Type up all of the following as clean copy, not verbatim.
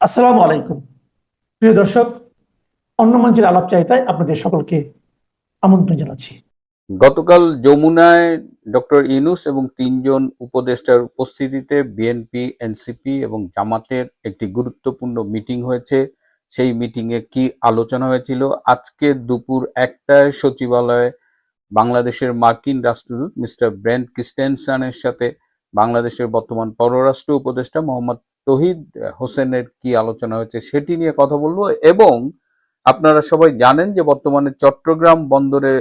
আসসালামু আলাইকুম প্রিয় দর্শক, অন্য মঞ্চের আলাপচারিতায় আপনাদের সকলকে আমন্ত্রণ জানাচ্ছি। গতকাল যমুনায় ডক্টর ইউনূস এবং তিনজন উপদেষ্টার উপস্থিতিতে বিএনপি, এনসিপি এবং জামাতের একটি গুরুত্বপূর্ণ মিটিং হয়েছে। সেই মিটিংয়ে কি আলোচনা হয়েছিল? আজকে দুপুর 1টায় সচিবালয়ে বাংলাদেশের মার্কিন রাষ্ট্রদূত মিস্টার ব্রেন্ট ক্রিস্টেনসেনের সাথে বাংলাদেশের বর্তমান পররাষ্ট্র উপদেষ্টা মোহাম্মদ তৌহিদ হোসেনের কি আলোচনা হয়েছে সেটি নিয়ে কথা বলবো। এবং আপনারা সবাই জানেন যে বর্তমানে চট্টগ্রাম বন্দরে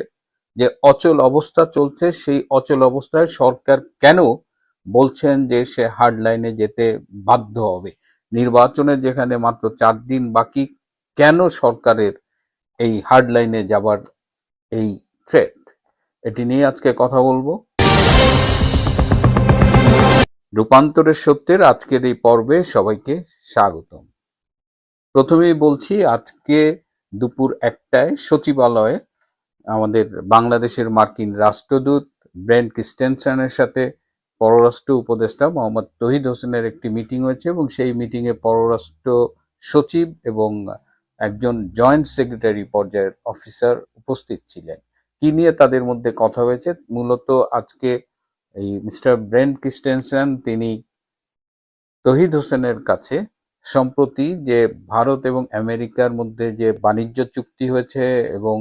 যে অচল অবস্থা চলছে, সেই অচল অবস্থায় সরকার কেন বলছেন যে সে হার্ড লাইনে যেতে বাধ্য হবে? নির্বাচনের যেখানে মাত্র 4 দিন বাকি, কেন সরকারের এই হার্ড লাইনে যাবার এই থ্রেট, এটি নিয়ে আজকে কথা বলবো। রূপান্তরের সত্যের আজকের এই পর্বে সবাইকে স্বাগতম। প্রথমেই বলছি, আজকে দুপুর 1টায় সচিবালয়ে আমাদের বাংলাদেশের মার্কিন রাষ্ট্রদূত ব্রেন্ট ক্রিস্টেনসেনের সাথে পররাষ্ট্র উপদেষ্টা মোহাম্মদ তৌহিদ হোসেনের একটি মিটিং হয়েছে এবং সেই মিটিংয়ে পররাষ্ট্র সচিব এবং একজন জয়েন্ট সেক্রেটারি পর্যায়ের অফিসার উপস্থিত ছিলেন। কি নিয়ে তাদের মধ্যে কথা হয়েছে? মূলত আজকে এই মিস্টার ব্রেন্ট ক্রিস্টেনসেন তিনি তৌহিদ হোসেনের কাছে সম্প্রতি যে ভারত এবং আমেরিকার মধ্যে যে বাণিজ্য চুক্তি হয়েছে এবং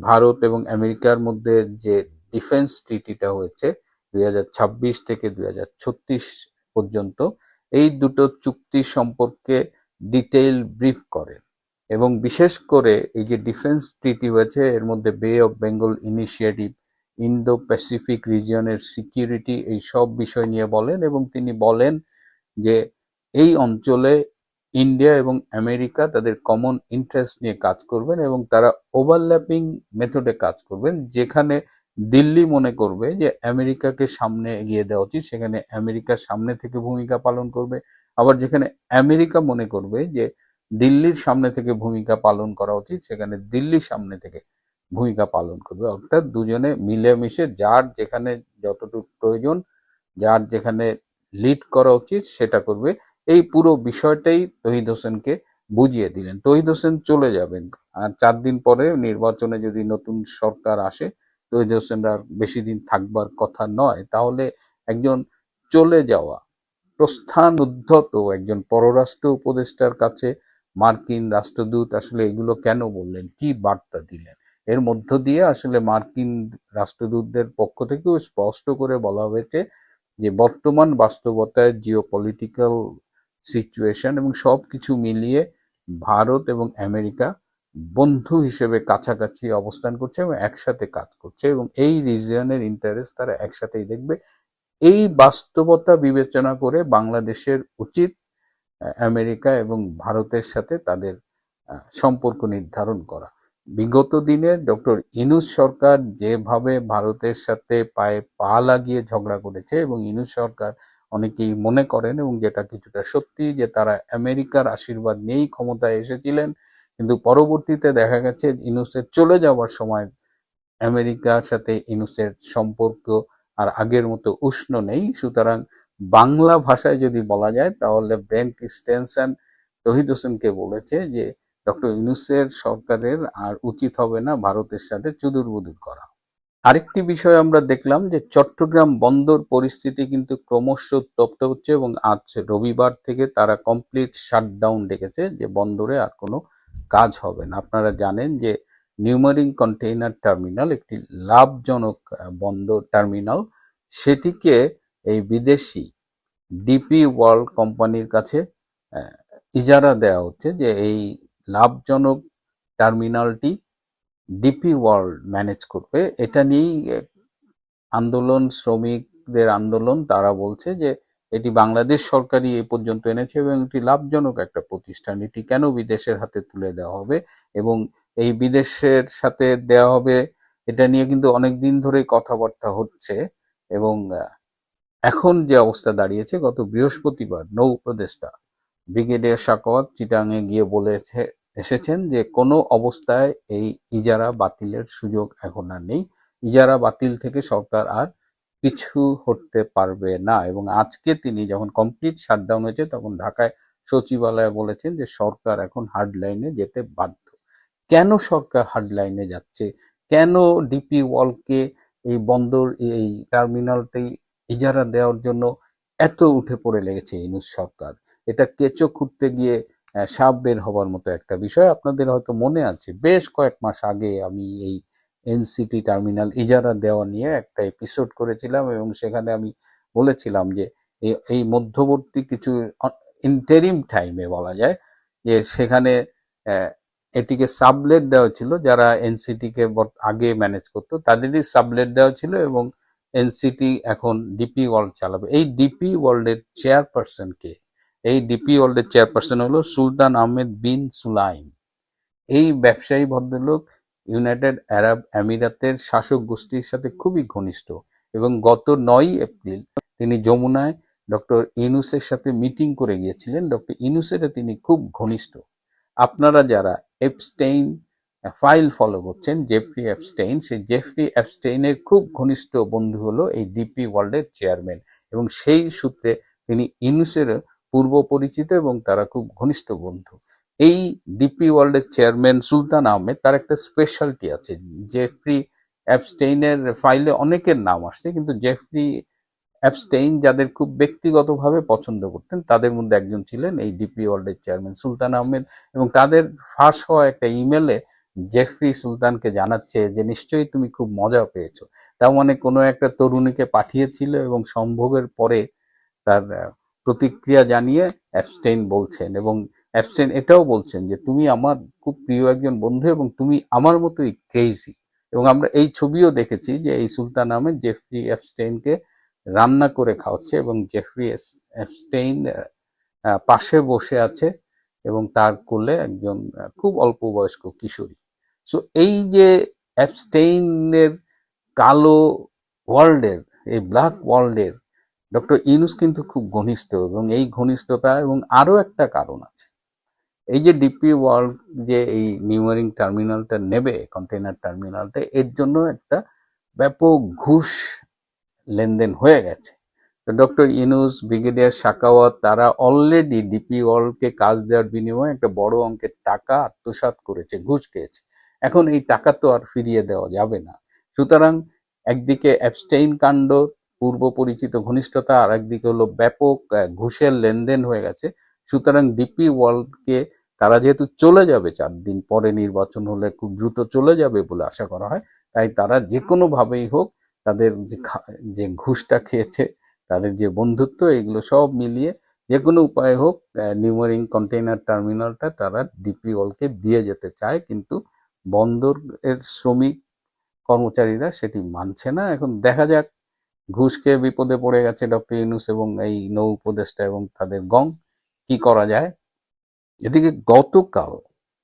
ভারত এবং আমেরিকার মধ্যে যে ডিফেন্স ট্রিটিটা হয়েছে 2026 থেকে 2036 পর্যন্ত, এই দুটো চুক্তি সম্পর্কে ডিটেইল ব্রিফ করেন। এবং বিশেষ করে এই যে ডিফেন্স ট্রিটি হয়েছে, এর মধ্যে bay of Bengal initiative, Indo Pacific রিজিয়নের সিকিউরিটি, এই সব বিষয় নিয়ে বলেন। এবং তিনি বলেন যে এই অঞ্চলে ইন্ডিয়া এবং আমেরিকা তাদের কমন ইন্টারেস্ট নিয়ে কাজ করবেন এবং তারা ওভারল্যাপিং মেথডে কাজ করবেন। যেখানে দিল্লি মনে করবে যে আমেরিকাকে সামনে এগিয়ে দেওয়া উচিত, সেখানে আমেরিকা সামনে থেকে ভূমিকা পালন করবে। আবার যেখানে আমেরিকা মনে করবে যে দিল্লির সামনে থেকে ভূমিকা পালন করা উচিত, সেখানে দিল্লি সামনে থেকে ভূমিকা পালন করবে। অর্থাৎ দুজনে মিলেমিশে যার যেখানে যতটুকু প্রয়োজন, যার যেখানে লিড করা উচিত সেটা করবে। এই পুরো বিষয়টাই তৌহিদ হোসেনকে বুঝিয়ে দিলেন। তৌহিদ হোসেন চলে যাবেন, আর 4 দিন পরে নির্বাচনে যদি নতুন সরকার আসে, তৌহিদ হোসেন আর বেশি দিন থাকবার কথা নয়। তাহলে একজন চলে যাওয়া, প্রস্থান উদ্ধত একজন পররাষ্ট্র উপদেষ্টার কাছে মার্কিন রাষ্ট্রদূত আসলে এগুলো কেন বললেন, কি বার্তা দিলেন? এর মধ্য দিয়ে আসলে মার্কিন রাষ্ট্রদূতদের পক্ষ থেকেও স্পষ্ট করে বলা হয়েছে যে বর্তমান বাস্তবতায় জিওপলিটিক্যাল সিচুয়েশন এবং সবকিছু মিলিয়ে ভারত এবং আমেরিকা বন্ধু হিসেবে কাছাকাছি অবস্থান করছে এবং একসাথে কাজ করছে এবং এই রিজিয়নের ইন্টারেস্ট তারা একসাথেই দেখবে। এই বাস্তবতা বিবেচনা করে বাংলাদেশের উচিত আমেরিকা এবং ভারতের সাথে তাদের সম্পর্ক নির্ধারণ করা। বিগত দিনে ডক্টর ইউনূস সরকার যেভাবে ভারতের সাথে পায়ে পা লাগিয়ে ঝগড়া করেছে, এবং ইউনূস সরকার অনেকেই মনে করেন এবং যেটা কিছুটা সত্যি, যে তারা আমেরিকার আশীর্বাদ নিয়েই ক্ষমতায় এসেছিলেন। কিন্তু পরবর্তীতে দেখা গেছে ইউনূসের চলে যাওয়ার সময় আমেরিকার সাথে ইউনূসের সম্পর্ক আর আগের মতো উষ্ণ নেই। সুতরাং বাংলা ভাষায় যদি বলা যায়, তাহলে ব্রেন্ট ক্রিস্টেনসেন তৌহিদ হোসেনকে বলেছে যে ডক্টর ইউনূসের সরকারের আর উচিত হবে না ভারতের সাথে চুদুরবুদুর করা। আরেকটি বিষয় আমরা দেখলাম যে চট্টগ্রাম বন্দর পরিস্থিতি কিন্তু ক্রমশ উত্তপ্ত হচ্ছে এবং আজ রবিবার থেকে তারা কমপ্লিট শাটডাউন ডেকেছে, যে বন্দরে আর কোনো কাজ হবে না। আপনারা জানেন যে নিউমারিং কন্টেইনার টার্মিনাল একটি লাভজনক বন্দর টার্মিনাল, সেটিকে এই বিদেশি ডিপি ওয়ার্ল্ড কোম্পানির কাছে ইজারা দেওয়া হচ্ছে, যে এই লাভজনক টার্মিনালটি ডিপি ওয়ার্ল্ড ম্যানেজ করবে। এটা নিয়েই আন্দোলন, শ্রমিকদের আন্দোলন। তারা বলছে যে এটি বাংলাদেশ সরকারই এ পর্যন্ত এনেছে এবং এটি লাভজনক একটা প্রতিষ্ঠান, এটি কেন বিদেশের হাতে তুলে দেওয়া হবে? এবং এই বিদেশের সাথে দেওয়া হবে, এটা নিয়ে কিন্তু অনেক দিন ধরেই কথাবার্তা হচ্ছে। এবং এখন যে অবস্থা দাঁড়িয়েছে, গত বৃহস্পতিবার নৌ উপদেষ্টা ব্রিগেডিয়ার সাখাওয়াত চিটাঙে গিয়ে বলেছে এসেছেন যে কোনো অবস্থায় এই ইজারা বাতিলের সুযোগ এখন আর নেই। ইজারা বাতিল থেকে সরকার আর পিছু হটতে পারবে না। এবং আজকে তিনি যখন কমপ্লিট শাটডাউন হয়েছে, তখন ঢাকায় সচিবালয়ে বলেছেন যে সরকার এখন হার্ড লাইনে যেতে বাধ্য। কেন সরকার হার্ড লাইনে যাচ্ছে? কেন ডিপি ওয়ার্ল্ডকে এই বন্দর এই টার্মিনালটি ইজারা দেওয়ার জন্য এত উঠে পড়ে লেগেছে ইউনূস সরকার? এটা কেঁচো খুঁড়তে গিয়ে সাপ বের হবার মতো একটা বিষয়। আপনাদের হয়তো মনে আছে বেশ কয়েক মাস আগে আমি এই এনসিটি টার্মিনাল ইজারা দেওয়া নিয়ে একটা এপিসোড করেছিলাম এবং সেখানে আমি বলেছিলাম যে এই মধ্যবর্তী কিছু ইন্টারিম টাইমে বলা যায় যে সেখানে আহ, এটিকে সাবলেট দেওয়া ছিল, যারা এনসিটি কে আগে ম্যানেজ করতো তাদেরই সাবলেট দেওয়া ছিল এবং এনসিটি এখন ডিপি ওয়ার্ল্ড চালাবে। এই ডিপি ওয়ার্ল্ডের চেয়ারপারসন কে? এই ডিপি ওয়ার্ল্ডের চেয়ারপারসন হলো সুলতান আহমেদ বিন সুলাইম। এই ব্যবসায়ী ভদ্রলোক ইউনাইটেড আরব আমিরাতের শাসক গোষ্ঠীর সাথে খুবই ঘনিষ্ঠ এবং গত 9 এপ্রিল তিনি যমুনায় ডক্টর ইউনূসের সাথে মিটিং করে গিয়েছিলেন। ডক্টর ইউনূসের তিনি খুব ঘনিষ্ঠ। আপনারা যারা এপস্টেইন ফাইল ফলো করছেন, জেফরি এপস্টেইন, সেই জেফরি এপস্টেইনের খুব ঘনিষ্ঠ বন্ধু হলো এই ডিপি ওয়ার্ল্ডের চেয়ারম্যান এবং সেই সূত্রে তিনি ইউনূসের পূর্ব পরিচিত এবং তারা খুব ঘনিষ্ঠ বন্ধু। এই ডিপি ওয়ার্ল্ডের চেয়ারম্যান সুলতান আহমেদ, তার একটা স্পেশালিটি আছে। জেফরি অ্যাপস্টেইনের ফাইলে অনেকের নাম আসছে, কিন্তু জেফরি অ্যাপস্টেইন যাদের খুব ব্যক্তিগতভাবে পছন্দ করতেন তাদের মধ্যে একজন ছিলেন এই ডিপি ওয়ার্ল্ডের চেয়ারম্যান সুলতান আহমেদ। এবং তাদের ফাঁস হওয়া একটা ইমেলে জেফরি সুলতানকে জানাচ্ছে যে নিশ্চয়ই তুমি খুব মজা পেয়েছো। তার মানে কোনো একটা তরুণীকে পাঠিয়েছিল এবং সম্ভোগের পরে তার প্রতিক্রিয়া জানিয়ে অ্যাপস্টেইন বলছেন এবং অ্যাপস্টেইন এটাও বলছেন যে তুমি আমার খুব প্রিয় একজন বন্ধু এবং তুমি আমার মতোই ক্রেজি। এবং আমরা এই ছবিও দেখেছি যে এই সুলতান আহমেদ জেফরি অ্যাপস্টেইনকে রান্না করে খাওয়াচ্ছে এবং জেফরি অ্যাপস্টেইন পাশে বসে আছে এবং তার কোলে একজন খুব অল্প বয়স্ক কিশোরী। সো এই যে অ্যাপস্টেইনের কালো ওয়ার্ল্ডের, এই ব্ল্যাক ওয়ার্ল্ডের ডক্টর ইউনূস কিন্তু খুব ঘনিষ্ঠ এবং এই ঘনিষ্ঠতা এবং আরো একটা কারণ আছে। এই যে ডিপি ওয়ার্ল্ড যে এই নিউমারিং টার্মিনালটা নেবে, কন্টেইনার টার্মিনালটা, এর জন্য একটা ব্যাপক ঘুষ লেনদেন হয়ে গেছে। তো ডক্টর ইউনূস, ব্রিগেডিয়ার সাখাওয়াত তারা অলরেডি ডিপি ওয়ার্ল্ডকে কাজ দেওয়ার বিনিময়ে একটা বড় অঙ্কের টাকা আত্মসাৎ করেছে, ঘুষ খেয়েছে। এখন এই টাকা তো আর ফিরিয়ে দেওয়া যাবে না। সুতরাং একদিকে অ্যাবস্টেইন কাণ্ড, পূর্ব পরিচিত ঘনিষ্ঠতা, আর একদিকে হলো ব্যাপক ঘুষের লেনদেন হয়ে গেছে। সুতরাং ডিপি ওয়ার্ল্ডকে তারা যেহেতু চলে যাবে 4 দিন পরে, নির্বাচন হলে খুব দ্রুত চলে যাবে বলে আশা করা হয়, তাই তারা যে কোনো ভাবেই হোক তাদের যে ঘুষটা খেয়েছে, তাদের যে বন্ধুত্ব, এগুলো সব মিলিয়ে যে কোনো উপায়ে হোক নিউমারিং কন্টেইনার টার্মিনালটা তারা ডিপি ওয়ার্ল্ডকে দিয়ে যেতে চায়, কিন্তু বন্দরের শ্রমিক কর্মচারীরা সেটি মানছে না। এখন দেখা যাক, ঘুষ খেয়ে বিপদে পড়ে গেছে ডক্টর ইউনূস এবং এই নৌ উপদেষ্টা এবং তাদের গং, কি করা যায়। এদিকে গতকাল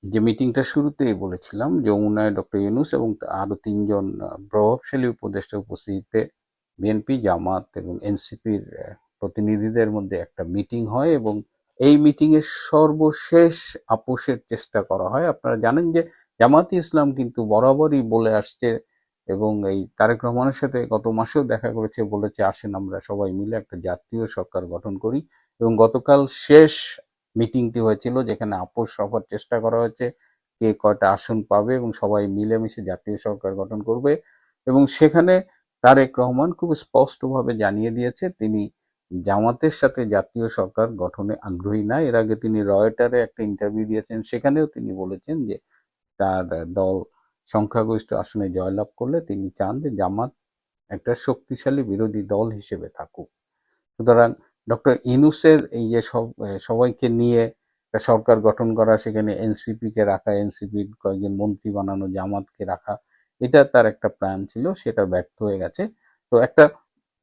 যে মিটিংটা শুরুতেই বলেছিলাম, যমুনায় ডক্টর ইউনূস এবং আরো 3জন প্রভাবশালী উপদেষ্টা উপস্থিতিতে বিএনপি, জামাত এবং এনসিপির প্রতিনিধিদের মধ্যে একটা মিটিং হয় এবং এই মিটিং এর সর্বশেষ আপোষের চেষ্টা করা হয়। আপনারা জানেন যে জামাতে ইসলাম কিন্তু বরাবরই বলে আসছে এবং এই তারেক রহমানের সাথে গত মাসেও দেখা করেছে, বলেছে আসেন আমরা সবাই মিলে একটা জাতীয় সরকার গঠন করি। এবং গতকাল শেষ মিটিংটি হয়েছিল যেখানে আপোষ হওয়ার চেষ্টা করা হয়েছে কে কয়টা আসন পাবে এবং সবাই মিলেমিশে জাতীয় সরকার গঠন করবে। এবং সেখানে তারেক রহমান খুব স্পষ্টভাবে জানিয়ে দিয়েছে তিনি জামাতের সাথে জাতীয় সরকার গঠনে আগ্রহী না। এর আগে তিনি রয়টারে একটা ইন্টারভিউ দিয়েছেন, সেখানেও তিনি বলেছেন যে তার দল সংখ্যাগরিষ্ঠ আসনে জয়লাভ করলে তিনি চান যে জামাত একটা শক্তিশালী বিরোধী দল হিসেবে থাকুক। সুতরাং ডক্টর ইউনূসের এই যে সবাইকে নিয়ে একটা সরকার গঠন করা, সেখানে এনসিপি কে রাখা, এনসিপির কয়েকজন মন্ত্রী বানানো, জামাতকে রাখা, এটা তার একটা প্ল্যান ছিল, সেটা ব্যর্থ হয়ে গেছে। তো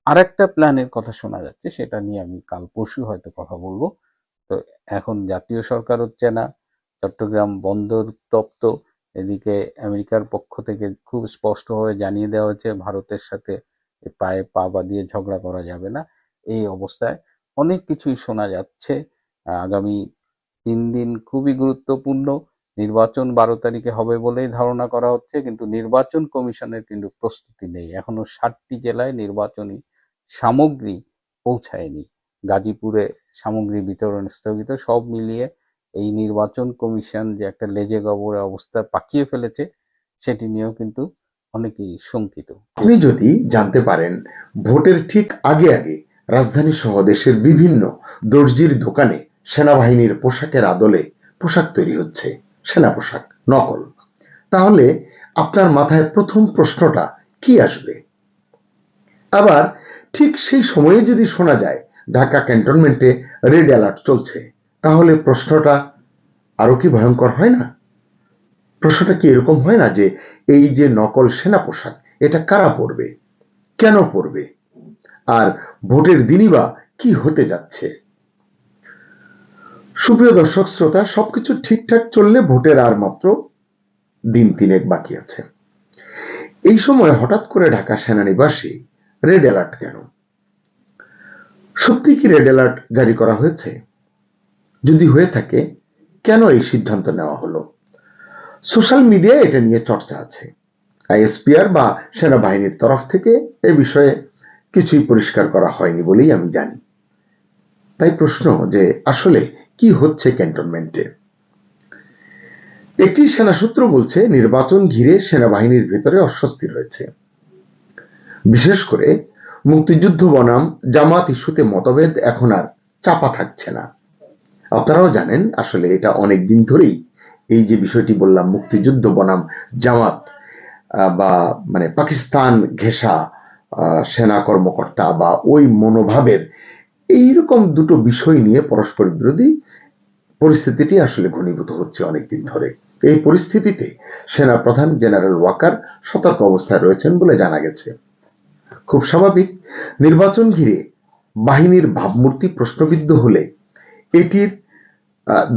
আরেকটা প্ল্যানের কথা শোনা যাচ্ছে, সেটা নিয়ে আমি কাল পরশু হয়তো কথা বলবো। তো এখন জাতীয় সরকার হচ্ছে না, চট্টগ্রাম বন্দর উত্তপ্ত, এদিকে আমেরিকার পক্ষ থেকে খুব স্পষ্টভাবে জানিয়ে দেওয়া হয়েছে ভারতের সাথে পায়ে পা বাঁধিয়ে ঝগড়া করা যাবে না। এই অবস্থায় অনেক কিছুই শোনা যাচ্ছে। আগামী 3 দিন খুবই গুরুত্বপূর্ণ। নির্বাচন 12 তারিখে হবে বলেই ধারণা করা হচ্ছে, কিন্তু নির্বাচন কমিশনের কিন্তু প্রস্তুতি নেই, এখনো 7টি জেলায় নির্বাচনী সামগ্রী পৌঁছায়নি। গাজীপুরে সামগ্রী বিতরণ স্থগিত, সব মিলিয়ে এই নির্বাচন কমিশন যে একটা লেজে গবরে অবস্থা পাকিয়ে ফেলেছে সেটি নিয়েও কিন্তু অনেকেই শঙ্কিত। আপনি যদি জানতে পারেন ভোটের ঠিক আগে আগে রাজধানী সহ দেশের বিভিন্ন দর্জির দোকানে সেনাবাহিনীর পোশাকের আদলে পোশাক তৈরি হচ্ছে, সেনা পোশাক নকল, তাহলে আপনার মাথায় প্রথম প্রশ্নটা কি আসবে? আবার ঠিক সেই সময়ে যদি শোনা যায় ঢাকা ক্যান্টনমেন্টে রেড অ্যালার্ট চলছে, তাহলে প্রশ্নটা আরো কি ভয়ঙ্কর হয় না? প্রশ্নটা কি এরকম হয় না যে এই যে নকল সেনা পোশাক, এটা কারা পরবে, কেন পরবে, আর ভোটের দিনই বা কি হতে যাচ্ছে? সুপ্রিয় দর্শক শ্রোতা, সবকিছু ঠিকঠাক চললে ভোটের আর মাত্র দিন তিনেক বাকি আছে। এই সময় হঠাৎ করে ঢাকা সেনানিবাসে রেড অ্যালার্ট কেন? সত্যি কি রেড অ্যালার্ট জারি করা হয়েছে? যদি হয়ে থাকে, কেন এই সিদ্ধান্ত নেওয়া হলো? সোশ্যাল মিডিয়ায় এটা নিয়ে চর্চা আছে। আইএসপিআর বা সেনাবাহিনীর তরফ থেকে এ বিষয়ে কিছুই পরিষ্কার করা হয়নি বলেই আমি জানি। তাই প্রশ্ন যে আসলে কি হচ্ছে ক্যান্টনমেন্টে? একটি সেনা সূত্র বলছে নির্বাচন ঘিরে সেনাবাহিনীর ভেতরে অস্বস্তি রয়েছে, বিশেষ করে মুক্তিযুদ্ধ বনাম জামাত ইস্যুতে মতভেদ এখন আর চাপা থাকছে না। আপনারাও জানেন আসলে এটা অনেক দিন ধরেই, এই যে বিষয়টি বললাম মুক্তিযুদ্ধ বনাম জামাত বা মানে পাকিস্তান ঘেঁষা সেনা কর্মকর্তা বা ওই মনোভাবের এইরকম দুটো বিষয় নিয়ে পরস্পর বিরোধী পরিস্থিতিটি আসলে ঘনীভূত হচ্ছে অনেকদিন ধরে। এই পরিস্থিতিতে সেনা প্রধান জেনারেল ওয়াকার সতর্ক অবস্থায় রয়েছেন বলে জানা গেছে। খুব স্বাভাবিক, নির্বাচন ঘিরে বাহিনীর ভাবমূর্তি প্রশ্নবিদ্ধ হলে এটির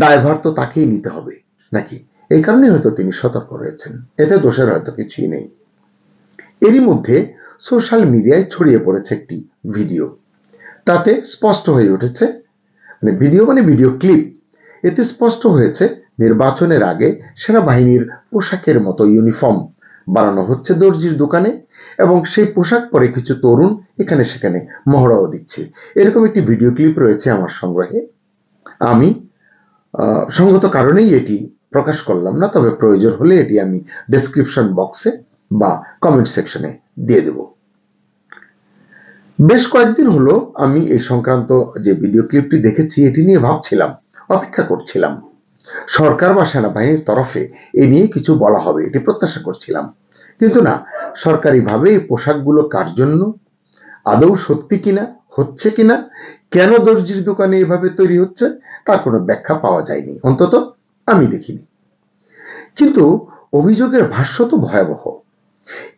দায়ভার তো তাকেই নিতে হবে নাকি? এই কারণে হয়তো তিনি সতর্ক রয়েছেন, এতে দোষের হয়তো কিছুই নেই। এরই মধ্যে সোশ্যাল মিডিয়ায় ছড়িয়ে পড়েছে একটি ভিডিও, তাতে স্পষ্ট হয়ে উঠেছে, মানে ভিডিও ক্লিপ, এতে স্পষ্ট হয়েছে নির্বাচনের আগে সেনাবাহিনীর পোশাকের মতো ইউনিফর্ম বানানো হচ্ছে দর্জির দোকানে, এবং সেই পোশাক পরে কিছু তরুণ এখানে সেখানে মহড়াও দিচ্ছে। এরকম একটি ভিডিও ক্লিপ রয়েছে আমার সংগ্রহে। আমি সঙ্গত কারণেই এটি প্রকাশ করলাম না, তবে প্রয়োজন হলে এটি আমি ডেসক্রিপশন বক্সে বা কমেন্ট সেকশনে দিয়ে দেব। বেশ কয়েকদিন হলো আমি এই সংক্রান্ত যে ভিডিও ক্লিপটি দেখেছি এটি নিয়ে ভাবছিলাম, অপেক্ষা করছিলাম সরকার বা সেনাবাহিনীর তরফে এ নিয়ে কিছু বলা হবে, এটি প্রত্যাশা করছিলাম। কিন্তু না, সরকারিভাবে এই পোশাকগুলো কার জন্য, আদৌ সত্যি কিনা, হচ্ছে কিনা, কেন দর্জির দোকানে এভাবে তৈরি হচ্ছে তার কোনো ব্যাখ্যা পাওয়া যায়নি, অন্তত আমি দেখিনি। কিন্তু অভিযোগের ভাষ্য তো ভয়াবহ।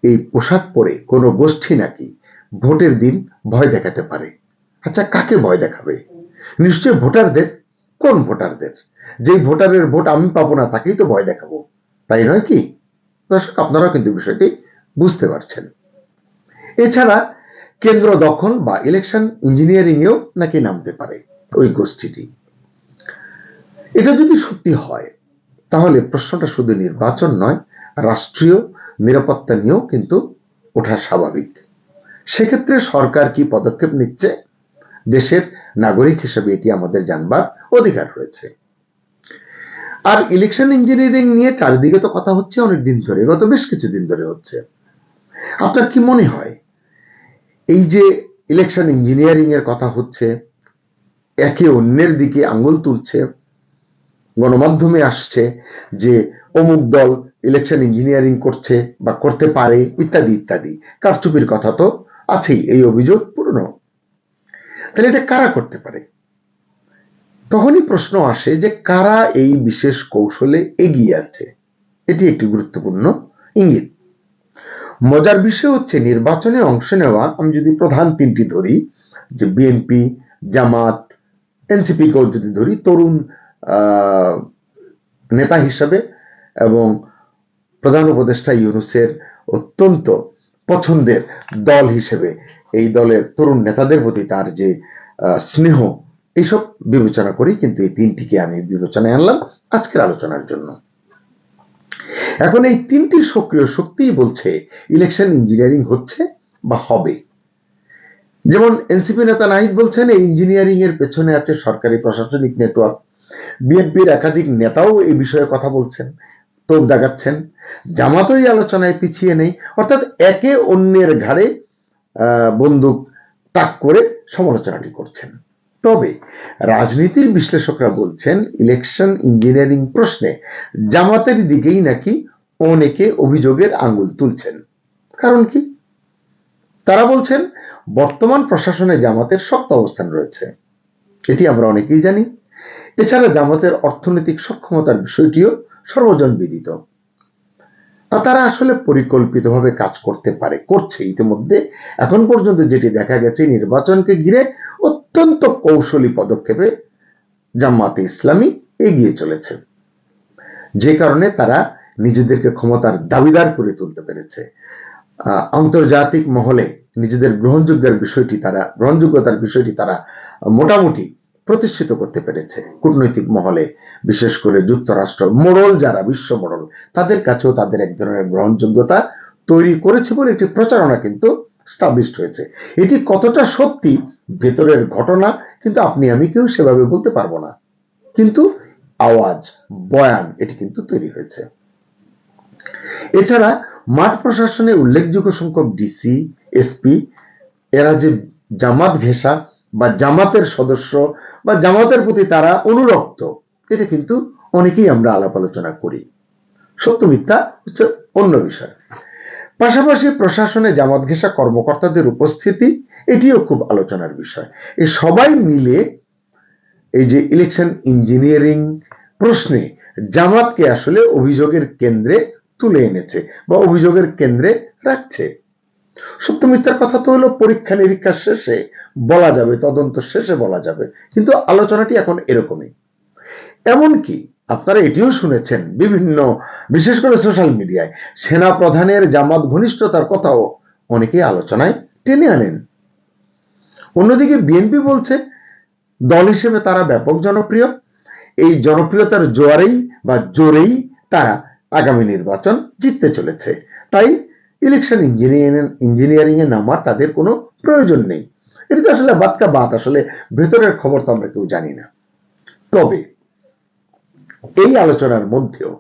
এই পোশাক পরে কোনো গোষ্ঠী নাকি ভোটের দিন ভয় দেখাতে পারে। আচ্ছা, কাকে ভয় দেখাবে? নিশ্চয় ভোটারদের। কোন ভোটারদের? যেই ভোটারের ভোট আমি পাবো না তাকেই তো ভয় দেখাবো, তাই নয় কি? দর্শক, আপনারাও কিন্তু বিষয়টি বুঝতে পারছেন। এছাড়া কেন্দ্র দখল বা ইলেকশন ইঞ্জিনিয়ারিং এও নাকি নামতে পারে ওই গোষ্ঠীটি। এটা যদি সত্যি হয় তাহলে প্রশ্নটা শুধু নির্বাচন নয়, রাষ্ট্রীয় নিরাপত্তা নিয়েও কিন্তু ওঠা স্বাভাবিক। সেক্ষেত্রে সরকার কি পদক্ষেপ নিচ্ছে, দেশের নাগরিক হিসেবে এটি আমাদের জানবার অধিকার রয়েছে। আর ইলেকশন ইঞ্জিনিয়ারিং নিয়ে চারিদিকে তো কথা হচ্ছে অনেকদিন ধরে, গত বেশ কিছুদিন ধরে হচ্ছে। আপনার কি মনে হয় এই যে ইলেকশন ইঞ্জিনিয়ারিং এর কথা হচ্ছে, একে অন্যের দিকে আঙ্গুল তুলছে, গণমাধ্যমে আসছে যে অমুক দল ইলেকশন ইঞ্জিনিয়ারিং করছে বা করতে পারে ইত্যাদি ইত্যাদি, কারচুপির কথা তো আছেই, এই অভিযোগ পুরনো। তাহলে এটা কারা করতে পারে? তখনই প্রশ্ন আসে যে কারা এই বিশেষ কৌশলে এগিয়ে আছে। এটি একটি গুরুত্বপূর্ণ ইঙ্গিত। মজার বিষয় হচ্ছে নির্বাচনে অংশ নেওয়া, আমি যদি প্রধান তিনটি ধরি, যে বিএনপি, জামাত, এনসিপি কেও যদি ধরি, তরুণ নেতা হিসাবে এবং প্রধান উপদেষ্টা ইউনূসের অত্যন্ত পছন্দের দল হিসেবে এই দলের তরুণ নেতাদের প্রতি তার যে স্নেহ, এইসব বিবেচনা করি, কিন্তু এই তিনটিকে আমি বিবেচনায় আনলাম আজকের আলোচনার জন্য। এখন এই তিনটি সক্রিয় শক্তিই বলছে ইলেকশন ইঞ্জিনিয়ারিং হচ্ছে বা হবে। যেমন এনসিপি নেতা নাহিদ বলছেন, এই ইঞ্জিনিয়ারিং এর পেছনে আছে সরকারি প্রশাসনিক নেটওয়ার্ক। বিএনপির একাধিক নেতাও এই বিষয়ে কথা বলছেন, তোপ দেখাচ্ছেন। জামাতও এই আলোচনায় পিছিয়ে নেই, অর্থাৎ একে অন্যের ঘাড়ে বন্দুক তাক করে সমালোচনাটি করছেন। তবে রাজনীতির বিশ্লেষকরা বলছেন, ইলেকশন ইঞ্জিনিয়ারিং প্রশ্নে জামাতের দিকেই নাকি অনেকে অভিযোগের আঙ্গুল তুলছেন। কারণ কি? তারা বলছেন, বর্তমান প্রশাসনে জামাতের শক্ত অবস্থান রয়েছে, এটি আমরা অনেকেই জানি। এছাড়া জামাতের অর্থনৈতিক সক্ষমতার বিষয়টিও সর্বজন বিদিত। তারা আসলে পরিকল্পিতভাবে কাজ করতে পারে, করছে ইতিমধ্যে। এখন পর্যন্ত যেটি দেখা গেছে, নির্বাচনকে ঘিরে অত্যন্ত কৌশলী পদক্ষেপে জামাতে ইসলামী এগিয়ে চলেছে, যে কারণে তারা নিজেদেরকে ক্ষমতার দাবিদার করে তুলতে পেরেছে। আন্তর্জাতিক মহলে নিজেদের গ্রহণযোগ্যতার বিষয়টি তারা মোটামুটি প্রতিষ্ঠিত করতে পেরেছে। কূটনৈতিক মহলে, বিশেষ করে যুক্তরাষ্ট্র মোড়ল যারা, বিশ্ব মোড়ল, তাদের কাছেও তাদের এক ধরনের গ্রহণযোগ্যতা তৈরি করেছে বলে একটি প্রচারণা কিন্তু স্টাবলিশড হয়েছে। এটি কতটা সত্যি ভেতরের ঘটনা কিন্তু আপনি আমি কেউ সেভাবে বলতে পারবো না, কিন্তু আওয়াজ, বয়ান এটি কিন্তু তৈরি হয়েছে। এছাড়া মাঠ প্রশাসনে উল্লেখযোগ্য সংখ্যক ডিসি, এসপি এরা যে জামাত ঘেঁষা বা জামাতের সদস্য বা জামাতের প্রতি তারা অনুরক্ত, এটা কিন্তু অনেকেই আমরা আলাপ আলোচনা করি। সত্য মিথ্যা হচ্ছে অন্য বিষয়। পাশাপাশি প্রশাসনে জামাত ঘেঁষা কর্মকর্তাদের উপস্থিতি, এটিও খুব আলোচনার বিষয়। এই সবাই মিলে এই যে ইলেকশন ইঞ্জিনিয়ারিং প্রশ্নে জামাতকে আসলে অভিযোগের কেন্দ্রে তুলে এনেছে বা অভিযোগের কেন্দ্রে রাখছে। সত্য মিথ্যার কথা তো হলো পরীক্ষা নিরীক্ষা শেষে বলা যাবে, তদন্ত শেষে বলা যাবে, কিন্তু আলোচনাটি এখন এরকমই। এমনকি আপনারা এটিও শুনেছেন বিভিন্ন, বিশেষ করে সোশ্যাল মিডিয়ায়, সেনা প্রধানের জামাত ঘনিষ্ঠতার কথাও অনেকেই আলোচনায় টেনে আনেন। অন্যদিকে বিএনপি বলছে দল হিসেবে তারা ব্যাপক জনপ্রিয়, এই জনপ্রিয়তার জোরেই তারা আগামী নির্বাচন জিততে চলেছে, তাই ইলেকশন ইঞ্জিনিয়ারিং এ নামার তাদের কোনো প্রয়োজন নেই। এটা তো আসলে বাতকা বাত, আসলে ভেতরের খবর তো আমরা কেউ জানি না। তবে এই আলোচনার মধ্যেও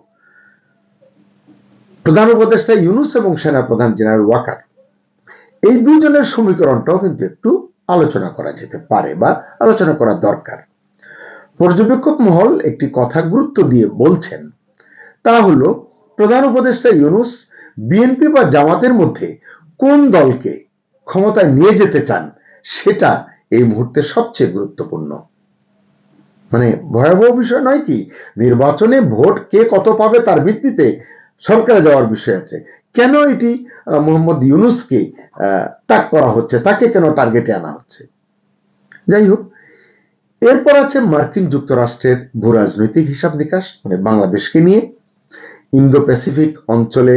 প্রধান উপদেষ্টা ইউনূস এবং সেনা প্রধান জেনারেল ওয়াকার, এই দুইজনের সমীকরণটাও কিন্তু একটু আলোচনা করা যেতে পারে বা আলোচনা করা দরকার। পর্যবেক্ষক মহল একটি কথা গুরুত্ব দিয়ে বলছেন, তা হলো প্রধান উপদেষ্টা ইউনূস বিএনপি বা জামাতের মধ্যে কোন দলকে ক্ষমতায় নিয়ে যেতে চান সেটা এই মুহূর্তে সবচেয়ে গুরুত্বপূর্ণ। মানে ভয়াবহ বিষয় নয় কি? নির্বাচনে ভোট কে কত পাবে তার ভিত্তিতে সরকারে যাওয়ার বিষয় আছে। কেন এটি মোহাম্মদ ইউনূসকে তাক করা হচ্ছে, তাকে কেন টার্গেটে আনা হচ্ছে? যাই হোক, এরপর আছে মার্কিন যুক্তরাষ্ট্রের ভূরাজনৈতিক হিসাব নিকাশ, মানে বাংলাদেশকে নিয়ে। ইন্দো প্যাসিফিক অঞ্চলে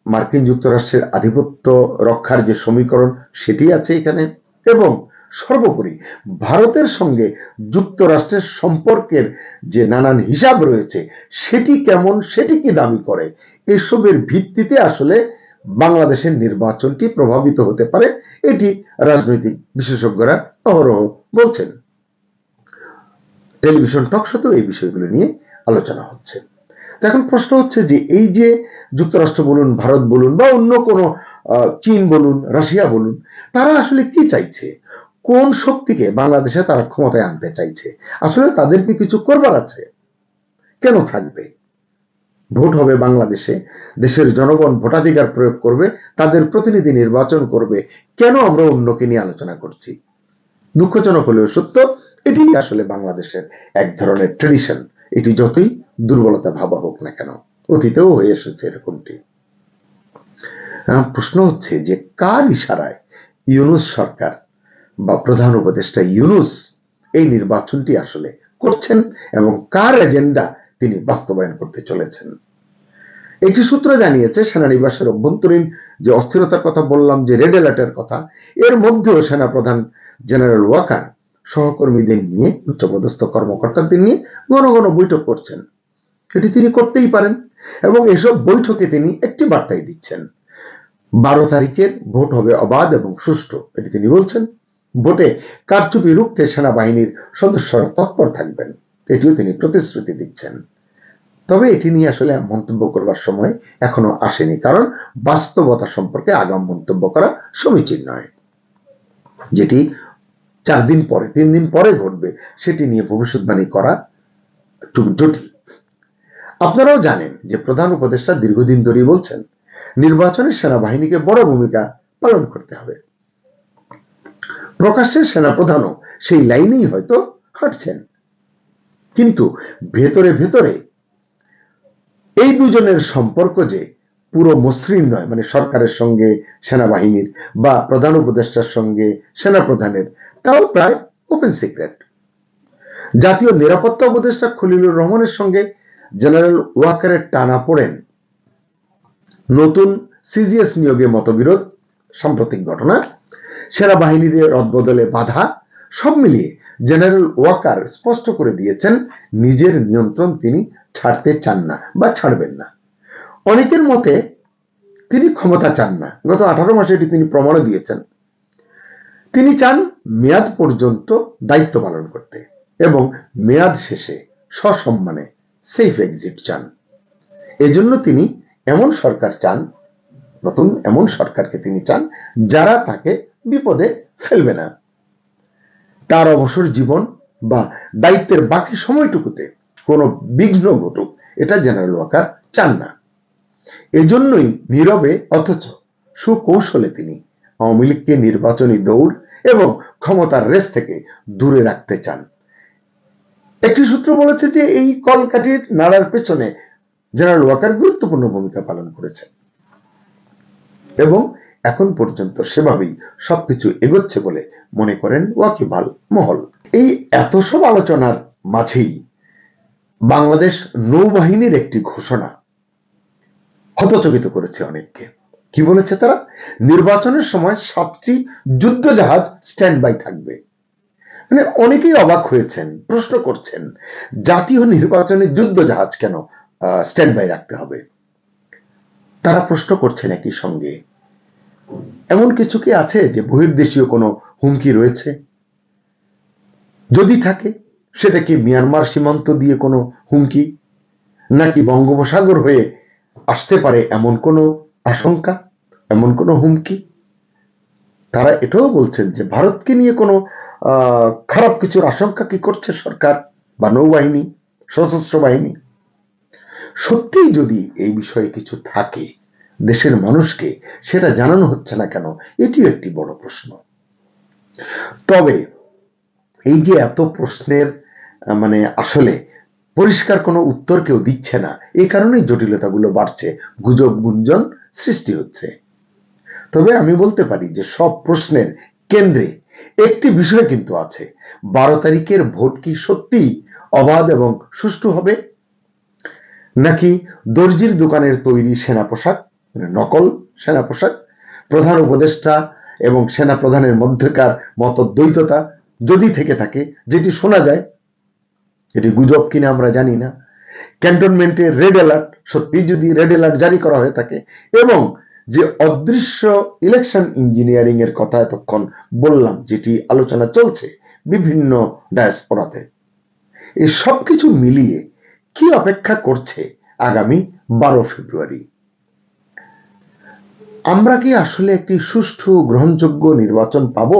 মার্কিন যুক্তরাষ্ট্রের আধিপত্য রক্ষার যে সমীকরণ, সেটি আছে এখানে। এবং সর্বোপরি ভারতের সঙ্গে যুক্তরাষ্ট্রের সম্পর্কের যে নানান হিসাব রয়েছে, সেটি কেমন, সেটি কি দাবি করে, এসবের ভিত্তিতে আসলে বাংলাদেশের নির্বাচনটি প্রভাবিত হতে পারে, এটি রাজনৈতিক বিশেষজ্ঞরা অহরহ বলছেন। টেলিভিশন টক শোতেও এই বিষয়গুলো নিয়ে আলোচনা হচ্ছে। এখন প্রশ্ন হচ্ছে যে এই যে যুক্তরাষ্ট্র বলুন, ভারত বলুন বা অন্য কোন চীন বলুন, রাশিয়া বলুন, তারা আসলে কি চাইছে? কোন শক্তিকে বাংলাদেশে তারা ক্ষমতায় আনতে চাইছে? আসলে তাদেরকে কিছু করবার আছে? কেন থাকবে? ভোট হবে বাংলাদেশে, দেশের জনগণ ভোটাধিকার প্রয়োগ করবে, তাদের প্রতিনিধি নির্বাচন করবে, কেন আমরা অন্যকে নিয়ে আলোচনা করছি? দুঃখজনক হলেও সত্য, এটি আসলে বাংলাদেশের এক ধরনের ট্রেডিশন। এটি যতই দুর্বলতা ভাবা হোক না কেন, অতীতেও হয়ে এসেছে এরকমটি। প্রশ্ন হচ্ছে যে কার ইশারায় ইউনূস সরকার বা প্রধান উপদেষ্টা ইউনূস এই নির্বাচনটি আসলে করছেন এবং কার এজেন্ডা তিনি বাস্তবায়ন করতে চলেছেন? একটি সূত্র জানিয়েছে, সেনানিবাসের অভ্যন্তরীণ যে অস্থিরতার কথা বললাম, যে রেড অ্যালার্টের কথা, এর মধ্যেও সেনা প্রধান জেনারেল ওয়াকার সহকর্মীদের নিয়ে, উচ্চপদস্থ কর্মকর্তাদের নিয়ে ঘন ঘন বৈঠক করছেন। এটি তিনি করতেই পারেন এবং এসব বৈঠকে তিনি একটি বার্তাই দিচ্ছেন, 12 তারিখের ভোট হবে অবাধ এবং সুষ্ঠু, এটি তিনি বলছেন। ভোটে কারচুপি রুখতে সেনাবাহিনীর সদস্যরা তৎপর থাকবেন, এটিও তিনি প্রতিশ্রুতি দিচ্ছেন। তবে এটি নিয়ে আসলে মন্তব্য করবার সময় এখনো আসেনি, কারণ বাস্তবতা সম্পর্কে আগাম মন্তব্য করা সমীচীন নয়। যেটি 4 দিন পরে 3 দিন পরে ঘটবে সেটি নিয়ে ভবিষ্যৎবাণী করা একটু জটিল। আপনারাও জানেন যে প্রধান উপদেষ্টা দীর্ঘদিন ধরে বলছেন নির্বাচনে সেনাবাহিনীকে বড় ভূমিকা পালন করতে হবে। প্রকাশ্যে সেনাপ্রধানও সেই লাইনেই হয়তো হাঁটছেন, কিন্তু ভেতরে ভেতরে এই দুজনের সম্পর্ক যে পুরো মসৃণ নয়, মানে সরকারের সঙ্গে সেনাবাহিনীর বা প্রধান উপদেষ্টার সঙ্গে সেনাপ্রধানের, তাও প্রায় ওপেন সিক্রেট। জাতীয় নিরাপত্তা উপদেষ্টা খলিলুর রহমানের সঙ্গে জেনারেল ওয়াকারের টানা পড়েন, নতুন সিজিএস নিয়োগে মতবিরোধ, সাম্প্রতিক ঘটনা, সেনাবাহিনীতে রদবদলে বাধা, সব মিলিয়ে জেনারেল ওয়াকার স্পষ্ট করে দিয়েছেন নিজের নিয়ন্ত্রণ তিনি ছাড়তে চান না বা ছাড়বেন না। অনেকের মতে তিনি ক্ষমতা চান না, গত 18 মাসে এটি তিনি প্রমাণ দিয়েছেন। তিনি চান মেয়াদ পর্যন্ত দায়িত্ব পালন করতে এবং মেয়াদ শেষে সসম্মানে সেফ এক্সিট চান। এজন্য তিনি এমন সরকার চান, নতুন এমন সরকারকে তিনি চান যারা তাকে বিপদে ফেলবে না। তার অবসর জীবন বা দায়িত্বের বাকি সময়টুকুতে কোনো বিঘ্ন ঘটুক, এটা জেনারেল ওয়াকার চান না। এজন্যই নীরবে অথচ সুকৌশলে তিনি আওয়ামী লীগকে নির্বাচনী দৌড় এবং ক্ষমতার রেস থেকে দূরে রাখতে চান। একটি সূত্র বলেছে যে এই কলকাঠির নাড়ার পেছনে জেনারেল ওয়াকার গুরুত্বপূর্ণ ভূমিকা পালন করেছেন এবং এখন পর্যন্ত সেভাবেই সবকিছু এগোচ্ছে বলে মনে করেন ওয়াকিবহাল মহল। এই এত সব আলোচনার মাঝেই বাংলাদেশ নৌবাহিনীর একটি ঘোষণা হতচকিত করেছে অনেককে। কি বলেছে তারা? নির্বাচনের সময় 7টি যুদ্ধ জাহাজ স্ট্যান্ড বাই থাকবে। মানে অনেকেই অবাক হয়েছেন, প্রশ্ন করছেন জাতীয় নির্বাচনে যুদ্ধ জাহাজ কেন স্ট্যান্ড বাই রাখতে হবে? তারা প্রশ্ন করছেন একই সঙ্গে এমন কিছু কি আছে যে বহির্দেশীয় কোনো হুমকি রয়েছে? যদি থাকে সেটা কি মিয়ানমার সীমান্ত দিয়ে কোনো হুমকি, নাকি বঙ্গোপসাগর হয়ে আসতে পারে এমন কোনো আশঙ্কা, এমন কোনো হুমকি? তারা এটাও বলছেন যে ভারতকে নিয়ে কোনো খারাপ কিছুর আশঙ্কা কি করছে সরকার বা নৌবাহিনী, সশস্ত্র বাহিনী? সত্যিই যদি এই বিষয়ে কিছু থাকে, দেশের মানুষকে সেটা জানানো হচ্ছে না কেন, এটিও একটি বড় প্রশ্ন। তবে এই যে এত প্রশ্নের মানে আসলে পরিষ্কার কোনো উত্তর কেউ দিচ্ছে না, এই কারণেই জটিলতাগুলো বাড়ছে, গুজব গুঞ্জন সৃষ্টি হচ্ছে। তবে আমি বলতে পারি যে সব প্রশ্নের কেন্দ্রে একটি বিষয় কিন্তু আছে, 12 তারিখের ভোট কি সত্যি অবাধ এবং সুষ্ঠু হবে, নাকি দর্জির দোকানের তৈরি সেনা পোশাক, নকল সেনা পোশাক, প্রধান উপদেষ্টা এবং সেনা প্রধানের মধ্যকার মতদ্বৈততা যদি থেকে থাকে, যেটি শোনা যায়, এটি গুজব কিনা আমরা জানি না, ক্যান্টনমেন্টে রেড অ্যালার্ট সত্যি যদি রেড অ্যালার্ট জারি করা হয়ে থাকে, এবং যে অদৃশ্য ইলেকশন ইঞ্জিনিয়ারিং এর কথা এতক্ষণ বললাম, যেটি আলোচনা চলছে বিভিন্ন ডায়াসপোরাতে, এই সবকিছু মিলিয়ে কি অপেক্ষা করছে আগামী 12 ফেব্রুয়ারি? আমরা কি আসলে একটি সুষ্ঠু গ্রহণযোগ্য নির্বাচন পাবো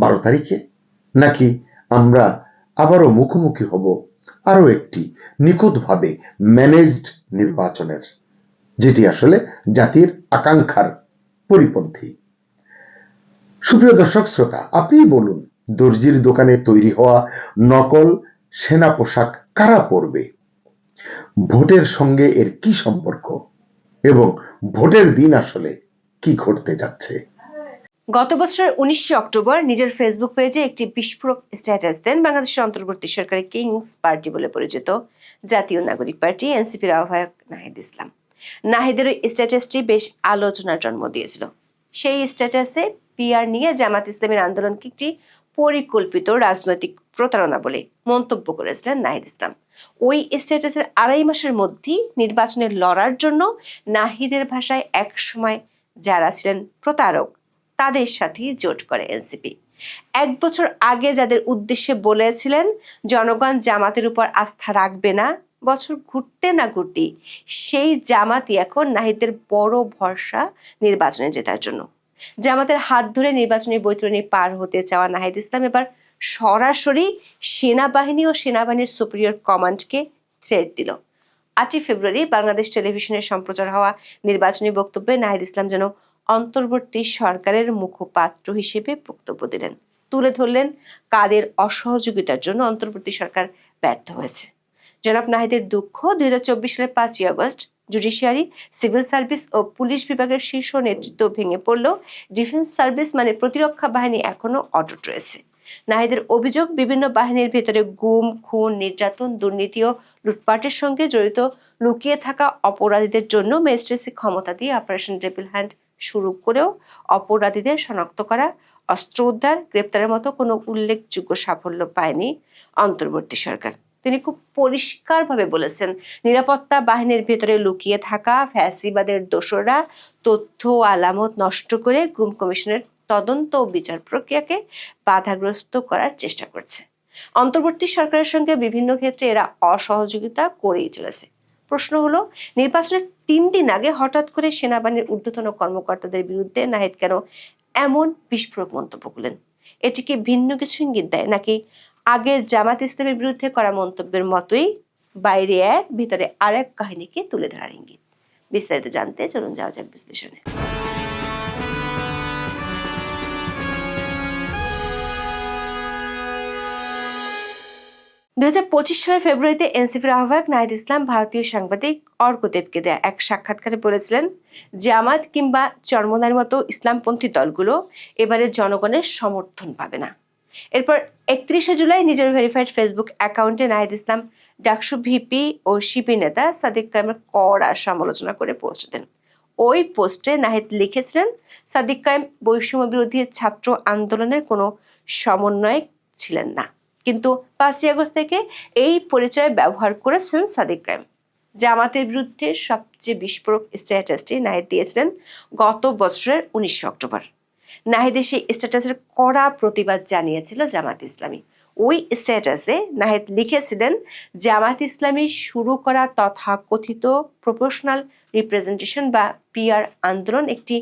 12 তারিখে, নাকি আমরা আবারও মুখোমুখি হব আরো একটি নিখুঁতভাবে ম্যানেজড নির্বাচনের, যেটি আসলে জাতির আকাঙ্ক্ষার পরিপন্থী? সুপ্রিয় দর্শক শ্রোতা, আপনি বলুন, দর্জির দোকানে তৈরি হওয়া নকল সেনা পোশাক কারা পরবে? ভোটের সঙ্গে এর কি সম্পর্ক এবং ভোটের দিন আসলে কি ঘটতে যাচ্ছে? গত বছরের 19 অক্টোবর নিজের ফেসবুক পেজে একটি বিস্ফোরক স্ট্যাটাস দেন বাংলাদেশের অন্তর্বর্তী সরকারের কিংস পার্টি বলে পরিচিত জাতীয় নাগরিক পার্টি এনসিপির আহ্বায়ক নাহিদ ইসলাম। নাহিদের ওই স্ট্যাটাসটি বেশ আলোচনার জন্ম দিয়েছিল। সেই স্ট্যাটাসে পিআর নিয়ে জামাত ইসলামের আন্দোলনকে একটি পরিকল্পিত রাজনৈতিক প্রতারণা বলে মন্তব্য করেছিলেন নাহিদ ইসলাম। ওই স্ট্যাটাসের 2.5 মাসের মধ্যেই নির্বাচনে লড়ার জন্য নাহিদের ভাষায় একসময় যারা ছিলেন প্রতারক, তাদের সাথে জোট করে এনসিপি। 1 বছর আগে যাদের উদ্দেশ্যে বলেছিলেন জনগণ জামাতের উপর আস্থা রাখবে না, বছর ঘুরতে না ঘুরতে সেই জামাতই এখন নাহিদের বড় ভরসা নির্বাচনে জেতার জন্য। জামাতের হাত ধরে নির্বাচনী বৈতরণী পার হতে চাওয়া নাহিদ ইসলাম এবার সরাসরি সেনাবাহিনী ও সেনাবাহিনীর সুপিরিয়র কমান্ডকে থ্রেট দিল। 8 ফেব্রুয়ারি বাংলাদেশ টেলিভিশনে সম্প্রচার হওয়া নির্বাচনী বক্তব্যে নাহিদ ইসলাম যেন অন্তর্বর্তী সরকারের মুখপাত্র হিসেবে বক্তব্য দিলেন, তুলে ধরলেন কাদের অসহযোগিতার জন্য অন্তর্বর্তী সরকার ব্যর্থ হয়েছে। জনাব নাহিদের দুঃখ, 2024 সালের 5ই আগস্ট জুডিশিয়ারি, সিভিল সার্ভিস ও পুলিশ বিভাগের শীর্ষ নেতৃত্ব ভেঙে পড়লেও ডিফেন্স সার্ভিস মানে প্রতিরক্ষা বাহিনী এখনো অটুট রয়েছে। নাহিদের অভিযোগ, বিভিন্ন বাহিনীর ভেতরে গুম, খুন, নির্যাতন, দুর্নীতি ও লুটপাটের সঙ্গে জড়িত লুকিয়ে থাকা অপরাধীদের জন্য ম্যাজিস্ট্রেসি ক্ষমতা দিয়ে অপারেশন ডেভিল হ্যান্ড শুরু করেও অপরাধীদের শনাক্ত করা, অস্ত্র উদ্ধার, গ্রেপ্তারের মতো কোনো উল্লেখযোগ্য সাফল্য পায়নি অন্তর্বর্তী সরকার। তিনি খুব পরিষ্কারভাবে বলেছেন, নিরাপত্তা বাহিনীর ভেতরে লুকিয়ে থাকা ফ্যাসিবাদের দোসররা তথ্য আলামত নষ্ট করে গুম কমিশনের তদন্ত ও বিচার প্রক্রিয়াকে বাধাগ্রস্ত করার চেষ্টা করছে। অন্তর্বর্তী সরকারের সঙ্গে বিভিন্ন ক্ষেত্রে এরা অসহযোগিতা করেই চলেছে। প্রশ্ন হলো, নির্বাচনের 3 দিন আগে হঠাৎ করে সেনাবাহিনীর ঊর্ধ্বতন কর্মকর্তাদের বিরুদ্ধে নাহিদ কেন এমন বিস্ফোরক মন্তব্য করলেন? এটি কি ভিন্ন কিছু ইঙ্গিত দেয়, নাকি আগের জামাত ইসলামের বিরুদ্ধে করা মন্তব্যের মতোই বাইরে এক ভিতরে আরেক কাহিনীকে তুলে ধরার ইঙ্গিত? বিস্তারিত জানতে চলুন যাওয়া যাক বিশ্লেষণে। 2025 সালের ফেব্রুয়ারিতে এনসিপির আহ্বায়ক নাহিদ ইসলাম ভারতীয় সাংবাদিক অর্কদেবকে দেয়া এক সাক্ষাৎকারে বলেছিলেন, জামাত কিংবা চরমোনার মতো ইসলামপন্থী দলগুলো এবারে জনগণের সমর্থন পাবে না। এরপর 31শে জুলাই নিজের ভেরিফাইড ফেসবুক অ্যাকাউন্টে নাহিদ ইসলাম ডাকসু ভিপি ও শিপি নেতা সাদিক কায়েমের কড়া সমালোচনা করে পোস্ট দেন। ওই পোস্টে নাহিদ লিখেছিলেন, সাদিক কায়েম বৈষম্য বিরোধী ছাত্র আন্দোলনের কোনো সমন্বয়ক ছিলেন না, কিন্তু 5ই আগস্ট থেকে এই পরিচয় ব্যবহার করেছেন সাদিক কায়েম। জামাতের বিরুদ্ধে সবচেয়ে বিস্ফোরক স্ট্যাটাসটি নাহিদ দিয়েছিলেন গত বছরের 19 অক্টোবর। নাহিদের সেই স্ট্যাটাসের কড়া প্রতিবাদ জানিয়েছিল জামাত ইসলামী। ওই স্ট্যাটাসে নাহিদ লিখেছিলেন, জামাত ইসলামী শুরু করা তথাকথিত প্রপোর্শনাল রিপ্রেজেন্টেশন বা পিআর আন্দোলন একটি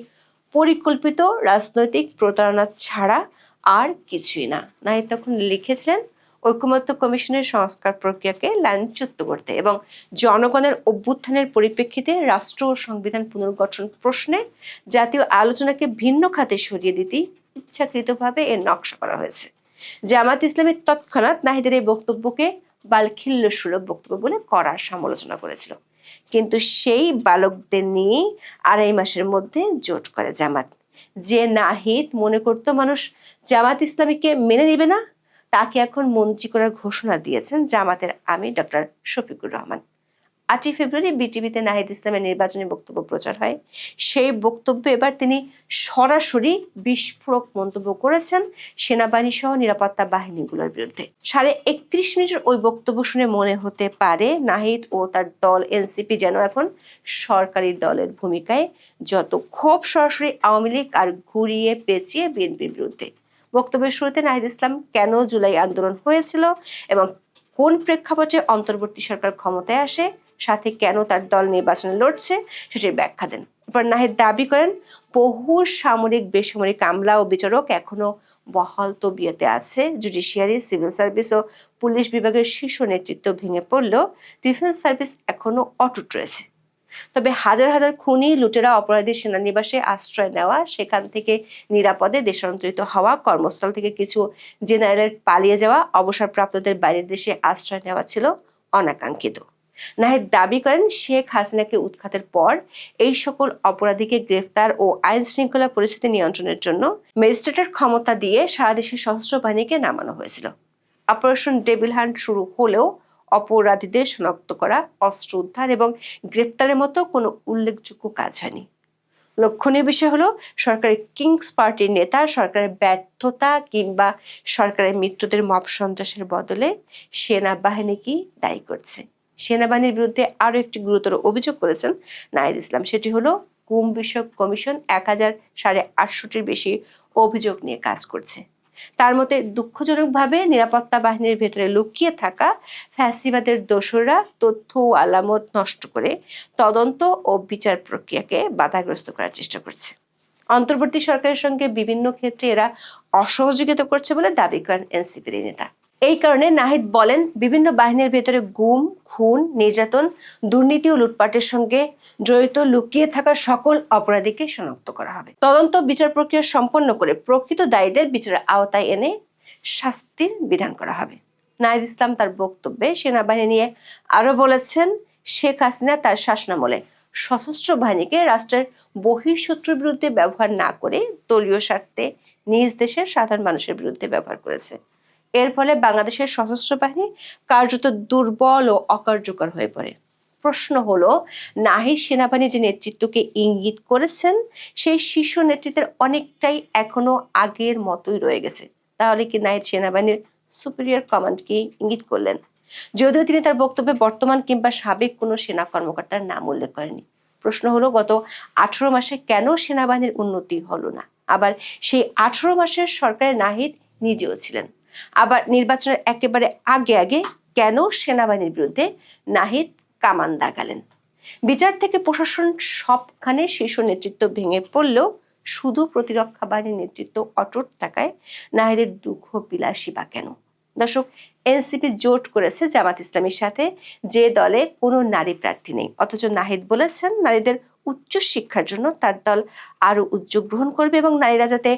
পরিকল্পিত রাজনৈতিক প্রতারণা ছাড়া আর কিছুই না। নাহিদ তখন লিখেছিলেন, ঐকমত্য কমিশনের সংস্কার প্রক্রিয়াকে লাঞ্ছিত করতে এবং জনগণের অভ্যুত্থানের পরিপ্রেক্ষিতে রাষ্ট্র ও সংবিধান পুনর্গঠন প্রশ্নে জাতীয় আলোচনাকে ভিন্ন খাতে সরিয়ে দিতে ইচ্ছাকৃতভাবে এর নকশা করা হয়েছে। জামাত ইসলামের তৎক্ষণাৎ নাহিদের এই বক্তব্যকে বালখিল্য সুলভ বক্তব্য বলে কড়া সমালোচনা করেছিল, কিন্তু সেই বালকদের নিয়ে 2.5 মাসের মধ্যে জোট করে জামাত। যে নাহিদ মনে করতো মানুষ জামাত ইসলামীকে মেনে নেবে না, তাকে এখন মন্ত্রী করার ঘোষণা দিয়েছেন জামাতের আমির ডক্টর শফিকুর রহমান। 8 ফেব্রুয়ারি বিটিভিতে নাহিদ ইসলামের নির্বাচনী বক্তব্য প্রচার হয়। সেই বক্তব্যে এবার তিনি সরাসরি বিস্ফোরক মন্তব্য করেছেন সেনাবাহিনী সহ নিরাপত্তা বাহিনীগুলোর বিরুদ্ধে। 31.5 মিনিটের ওই বক্তব্য শুনে মনে হতে পারে নাহিদ ও তার দল এনসিপি যেন এখন সরকারি দলের ভূমিকায়, যত ক্ষোভ সরাসরি আওয়ামী লীগ আর ঘুরিয়ে পেঁচিয়ে বিএনপির বিরুদ্ধে। বক্তব্যের শুরুতে নাহিদ ইসলাম কেন জুলাই আন্দোলন হয়েছিল এবং কোন প্রেক্ষাপটে অন্তর্বর্তী সরকার ক্ষমতায় আসে, সাথে কেন তার দল নির্বাচনে লড়ছে সেটির ব্যাখ্যা দেন। এরপর নাহিদ দাবি করেন, বহু সামরিক বেসামরিক আমলা ও বিচারক এখনো বহাল তবিয়তে আছে। জুডিশিয়ারি, সিভিল সার্ভিস ও পুলিশ বিভাগের শীর্ষ নেতৃত্ব ভেঙে পড়লেও ডিফেন্স সার্ভিস এখনো অটুট রয়েছে। তবে হাজার হাজার খুনি, লুটেরা, অপরাধী সেনানিবাসে আশ্রয় নেওয়া, সেখান থেকে নিরাপদে দেশান্তরিত হওয়া, কর্মস্থল থেকে কিছু জেনারেলের পালিয়ে যাওয়া, অবসরপ্রাপ্তদের বাইরের দেশে আশ্রয় নেওয়া ছিল অনাকাঙ্ক্ষিত। নাহিদ দাবি করেন, শেখ হাসিনাকে উৎখাতের পর এই সকল অপরাধীকে গ্রেফতার ও আইন শৃঙ্খলা পরিস্থিতি নিয়ন্ত্রণের জন্য ম্যাজিস্ট্রেটের ক্ষমতা দিয়ে সারা দেশের সশস্ত্র বাহিনীকে নামানো হয়েছিল। অপারেশন ডেভিল হ্যান্ড শুরু হলেও অপরাধীদের শনাক্ত করা, অস্ত্র উদ্ধার এবং গ্রেপ্তারের মতো কোনো উল্লেখযোগ্য কাজ হয়নি। লক্ষণীয় বিষয় হলো, সরকারের কিংস পার্টির নেতা সরকারের ব্যর্থতা কিংবা সরকারের মিত্রদের মব সন্ত্রাসের বদলে সেনাবাহিনীকেই দায়ী করছে। সেনাবাহিনীর বিরুদ্ধে আরো একটি গুরুতর অভিযোগ করেছেন নাহিদ ইসলাম, সেটি হলো গুম বিষয়ক কমিশন 1850-টির বেশি অভিযোগ নিয়ে কাজ করছে। তার মতে দুঃখজনকভাবে নিরাপত্তা বাহিনীর ভেতরে লুকিয়ে থাকা ফ্যাসিবাদের দোসররা তথ্য ও আলামত নষ্ট করে তদন্ত ও বিচার প্রক্রিয়াকে বাধাগ্রস্ত করার চেষ্টা করছে। অন্তর্বর্তী সরকারের সঙ্গে বিভিন্ন ক্ষেত্রে এরা অসহযোগিতা করছে বলে দাবি করেন এনসিপির এই নেতা। এই কারণে নাহিদ বলেন, বিভিন্ন বাহিনীর ভেতরে গুম, খুন, নির্যাতন, দুর্নীতি ও লুটপাটের সঙ্গে জড়িত লুকিয়ে থাকা সকল অপরাধীকে শনাক্ত করা হবে। তদন্ত বিচার প্রক্রিয়া সম্পন্ন করে প্রকৃত দায়ীদের বিচারের আওতায় এনে শাস্তির বিধান করা হবে। নাহিদ ইসলাম তার বক্তব্যে সেনাবাহিনী নিয়ে আরো বলেছেন, শেখ হাসিনা তার শাসনামলে সশস্ত্র বাহিনীকে রাষ্ট্রের বহিঃশত্রুর বিরুদ্ধে ব্যবহার না করে দলীয় স্বার্থে নিজ দেশের সাধারণ মানুষের বিরুদ্ধে ব্যবহার করেছে। এর ফলে বাংলাদেশের সশস্ত্র বাহিনী কার্যত দুর্বল ও অকার্যকর হয়ে পড়ে। প্রশ্ন হলো, নাহিদ সেনাবাহিনীর যে নেতৃত্বকে ইঙ্গিত করেছেন সেই শীর্ষ নেতৃত্বের অনেকটাই এখনো আগের মতোই রয়ে গেছে। তাহলে কি নাহিদ সেনাবাহিনীর সুপিরিয়র কমান্ডকে ইঙ্গিত করলেন? যদিও তিনি তার বক্তব্যে বর্তমান কিংবা সাবেক কোনো সেনা কর্মকর্তার নাম উল্লেখ করেনি। প্রশ্ন হলো, গত 18 মাসে কেন সেনাবাহিনীর উন্নতি হলো না? আবার সেই 18 মাসের সরকারে নাহিদ নিজেও ছিলেন। আবার নির্বাচনের একেবারে আগে কেন সেনাবাহিনীর বিরুদ্ধে নাহিদ কামান দাগালেন? বিচার থেকে প্রশাসন সবখানে শীর্ষ নেতৃত্ব ভেঙে পড়লেও শুধু প্রতিরক্ষা বাহিনীর নেতৃত্ব অটুট থাকায় নাহিদের দুঃখ বিলাসী বা কেন? দর্শক, এনসিপি জোট করেছে জামাত ইসলামীর সাথে, যে দলে কোনো নারী প্রার্থী নেই। অথচ নাহিদ বলেছেন, নারীদের উচ্চ শিক্ষার জন্য তার দল আরো উদ্যোগ গ্রহণ করবে এবং নারীরা যাতে